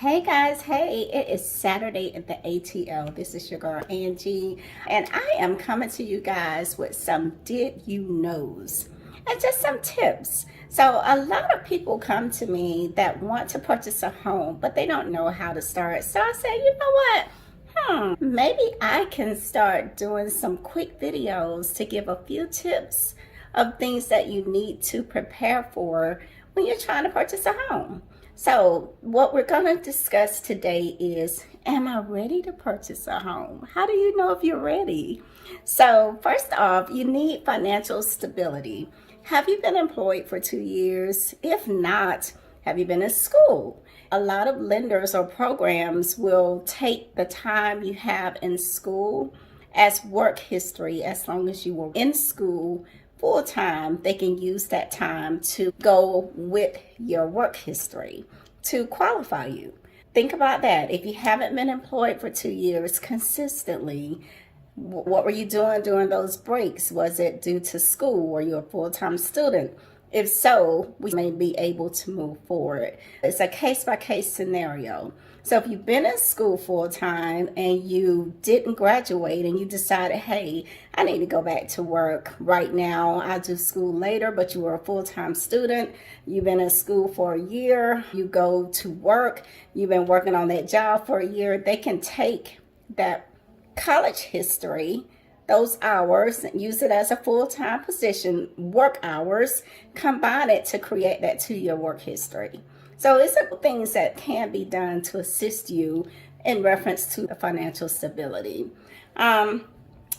Hey guys, hey, it is Saturday at the ATL. This is your girl Angie, and I am coming to you guys with some did you knows and just some tips. So a lot of people come to me that want to purchase a home, but they don't know how to start. So I said, you know what? Maybe I can start doing some quick videos to give a few tips of things that you need to prepare for when you're trying to purchase a home. So what we're going to discuss today is, am I ready to purchase a home? How do you know if you're ready? So first off, you need financial stability. Have you been employed for 2 years? If not, have you been in school? A lot of lenders or programs will take the time you have in school as work history. As long as you were in school full time, they can use that time to go with your work history to qualify you. Think about that. If you haven't been employed for 2 years consistently, what were you doing during those breaks? Was it due to school? Were you a full-time student? If so, we may be able to move forward. It's a case-by-case scenario. So if you've been in school full-time and you didn't graduate and you decided, hey, I need to go back to work right now, I'll do school later, but you were a full-time student, you've been in school for a year, you go to work, you've been working on that job for a year, they can take that college history, those hours, and use it as a full-time position, work hours, combine it to create that 2-year work history. So it's simple things that can be done to assist you in reference to financial stability.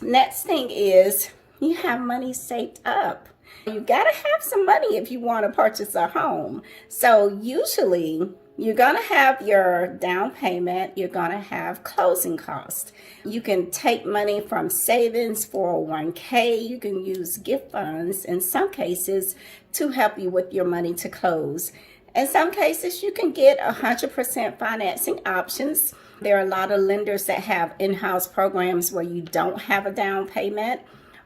Next thing is you have money saved up. You got to have some money if you want to purchase a home. So usually you're going to have your down payment, you're going to have closing costs. You can take money from savings, 401k, you can use gift funds in some cases to help you with your money to close. In some cases, you can get 100% financing options. There are a lot of lenders that have in-house programs where you don't have a down payment,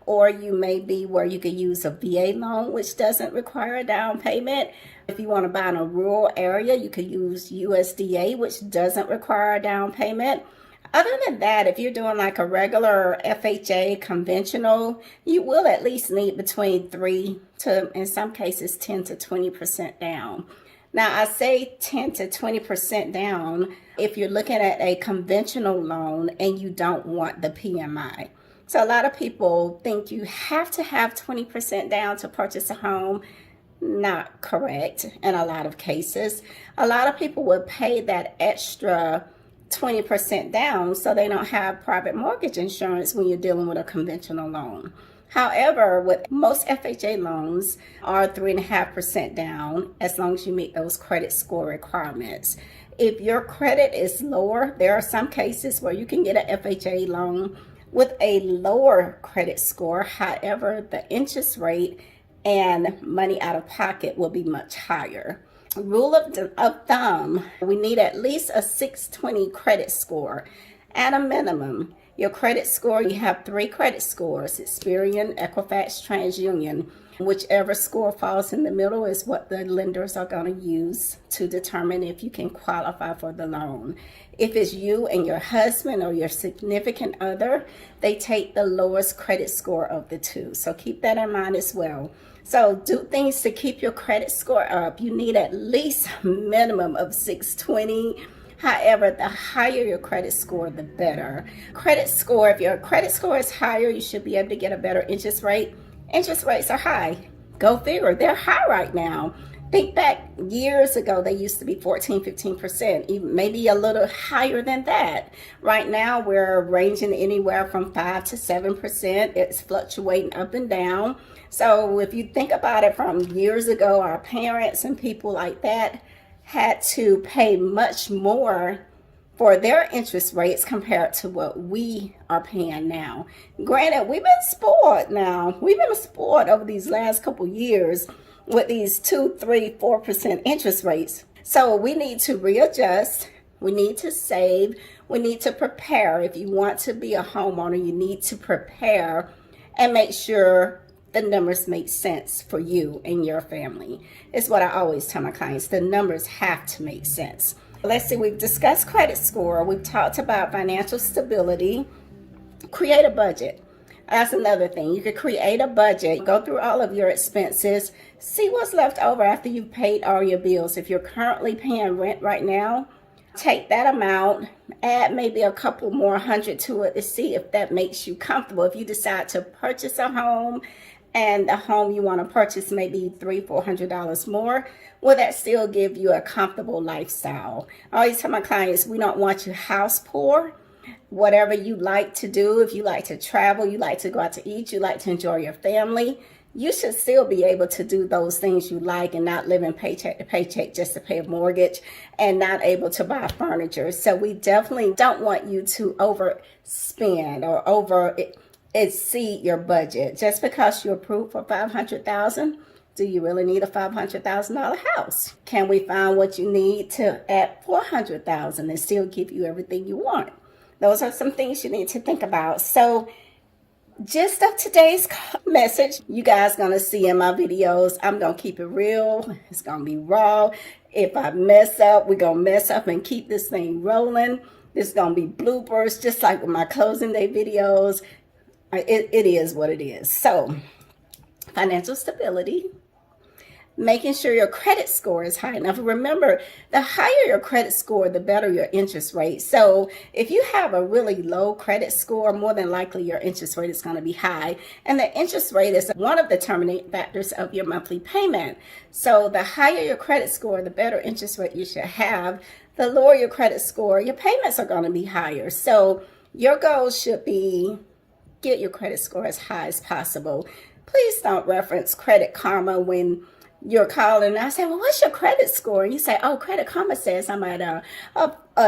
or you may be where you can use a VA loan, which doesn't require a down payment. If you want to buy in a rural area, you could use USDA, which doesn't require a down payment. Other than that, if you're doing like a regular FHA conventional, you will at least need between 3 to, in some cases, 10 to 20% down. Now, I say 10 to 20% down if you're looking at a conventional loan and you don't want the PMI. So a lot of people think you have to have 20% down to purchase a home. Not correct in a lot of cases. A lot of people will pay that extra 20% down so they don't have private mortgage insurance when you're dealing with a conventional loan. However, with most FHA loans are 3.5% down as long as you meet those credit score requirements. If your credit is lower, there are some cases where you can get an FHA loan with a lower credit score. However, the interest rate and money out of pocket will be much higher. Rule of thumb, we need at least a 620 credit score at a minimum. Your credit score, you have 3 credit scores, Experian, Equifax, TransUnion. Whichever score falls in the middle is what the lenders are going to use to determine if you can qualify for the loan. If it's you and your husband or your significant other, they take the lowest credit score of the two. So keep that in mind as well. So do things to keep your credit score up. You need at least a minimum of 620. However, the higher your credit score, the better. Credit score, if your credit score is higher, you should be able to get a better interest rate. Interest rates are high. Go figure. They're high right now. Think back years ago, they used to be 14, 15%, even maybe a little higher than that. Right now, we're ranging anywhere from 5 to 7%. It's fluctuating up and down. So if you think about it from years ago, our parents and people like that had to pay much more for their interest rates compared to what we are paying now. Granted, we've been spoiled now. We've been spoiled over these last couple years with these 2, 3, 4% interest rates. So we need to readjust. We need to save. We need to prepare. If you want to be a homeowner, you need to prepare and make sure the numbers make sense for you and your family. It's what I always tell my clients. The numbers have to make sense. Let's see, we've discussed credit score. We've talked about financial stability. Create a budget. That's another thing. You could create a budget, go through all of your expenses, see what's left over after you've paid all your bills. If you're currently paying rent right now, take that amount, add maybe a couple more hundred to it to see if that makes you comfortable. If you decide to purchase a home and the home you want to purchase maybe $300-400 more, will that still give you a comfortable lifestyle? I always tell my clients, we don't want you house poor. Whatever you like to do, if you like to travel, you like to go out to eat, you like to enjoy your family, you should still be able to do those things you like and not living paycheck to paycheck just to pay a mortgage and not able to buy furniture. So we definitely don't want you to overspend or exceed your budget. Just because you're approved for $500,000, do you really need a $500,000 house? Can we find what you need to add $400,000 and still give you everything you want? Those are some things you need to think about. So gist of today's message, you guys going to see in my videos, I'm going to keep it real. It's going to be raw. If I mess up, we're going to mess up and keep this thing rolling. There's going to be bloopers, just like with my closing day videos. It is what it is. So financial stability. Making sure your credit score is high enough. Remember, the higher your credit score, the better your interest rate. So if you have a really low credit score, more than likely your interest rate is going to be high. And the interest rate is one of the determining factors of your monthly payment. So the higher your credit score, the better interest rate you should have. The lower your credit score, your payments are going to be higher. So your goal should be get your credit score as high as possible. Please don't reference Credit Karma when you're calling and I say, well, what's your credit score? And you say, oh, Credit Karma says I'm at a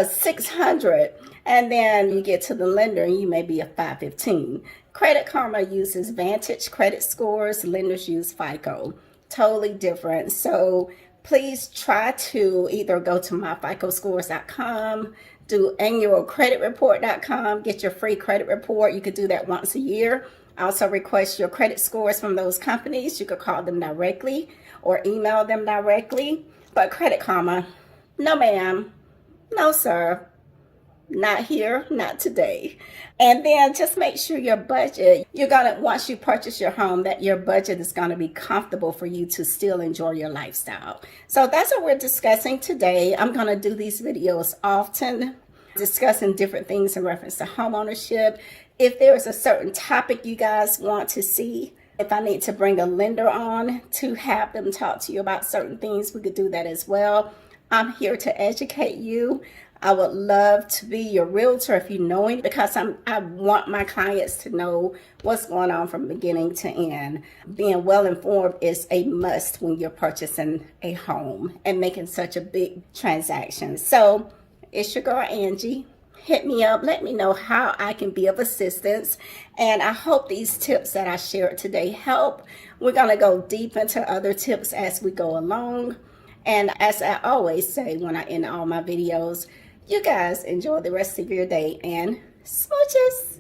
600. And then you get to the lender and you may be a 515. Credit Karma uses Vantage credit scores. Lenders use FICO. Totally different. So please try to either go to myficoscores.com, do annualcreditreport.com, get your free credit report. You could do that once a year. Also request your credit scores from those companies. You could call them directly or email them directly. But Credit Karma, no ma'am, no sir, not here, not today. And then just make sure your budget, once you purchase your home, that your budget is gonna be comfortable for you to still enjoy your lifestyle. So that's what we're discussing today. I'm gonna do these videos often, discussing different things in reference to home ownership. If there is a certain topic you guys want to see, if I need to bring a lender on to have them talk to you about certain things, we could do that as well. I'm here to educate you. I would love to be your realtor if you know it, because I want my clients to know what's going on from beginning to end. Being well informed is a must when you're purchasing a home and making such a big transaction. So it's your girl Angie. Hit me up, let me know how I can be of assistance. And I hope these tips that I shared today help. We're going to go deep into other tips as we go along. And as I always say when I end all my videos, you guys enjoy the rest of your day and smooches.